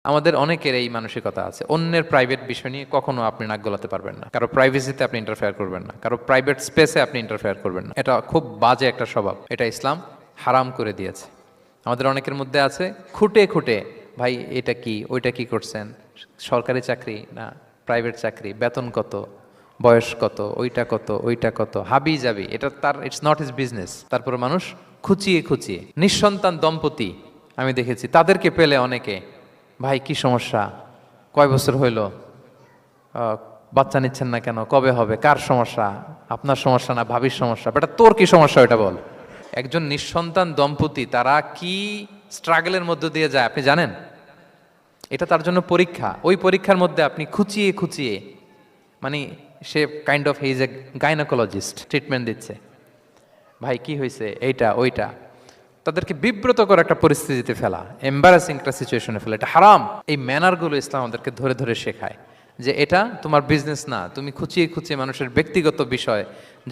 আমাদের অনেকের এই মানসিকতা আছে, অন্যের প্রাইভেট বিষয় নিয়ে কখনো আপনি নাক গলাতে পারবেন না, কারো প্রাইভেসিতে আপনি ইন্টারফেয়ার করবেন না, কারো প্রাইভেট স্পেসে আপনি ইন্টারফেয়ার করবেন না। এটা খুব বাজে একটা স্বভাব, এটা ইসলাম হারাম করে দিয়েছে। আমাদের অনেকের মধ্যে আছে খুঁটে খুঁটে, ভাই এটা কি ওইটা কি করছেন, সরকারি চাকরি না প্রাইভেট চাকরি, বেতন কত, বয়স কত, ওইটা কত ওইটা কত, হাবি যাবি, এটা তার ইটস নট হিজ বিজনেস। তারপরে মানুষ খুঁচিয়ে খুঁচিয়ে নিঃসন্তান দম্পতি আমি দেখেছি, তাদেরকে পেলে অনেকে, ভাই কি সমস্যা, কয় বছর হইল, বাচ্চা নিচ্ছেন না কেন, কবে হবে, কার সমস্যা, আপনার সমস্যা না ভাবির সমস্যা, বেটা তোর কি সমস্যা ওইটা বল। একজন নিঃসন্তান দম্পতি তারা কি স্ট্রাগলের মধ্য দিয়ে যায় আপনি জানেন? এটা তার জন্য পরীক্ষা, ওই পরীক্ষার মধ্যে আপনি খুঁচিয়ে খুঁচিয়ে, মানে সে kind of his a gynaecologist, treatment দিচ্ছে, ভাই কি হয়েছে এইটা ওইটা, তাদেরকে বিব্রতকর একটা পরিস্থিতিতে ফেলা, এম্বারাসিং একটা সিচুয়েশনে ফেলা, এটা হারাম। এই ম্যানারগুলো ইসলাম আমাদেরকে ধরে ধরে শেখায় যে এটা তোমার বিজনেস না, তুমি খুঁচিয়ে খুঁচিয়ে মানুষের ব্যক্তিগত বিষয়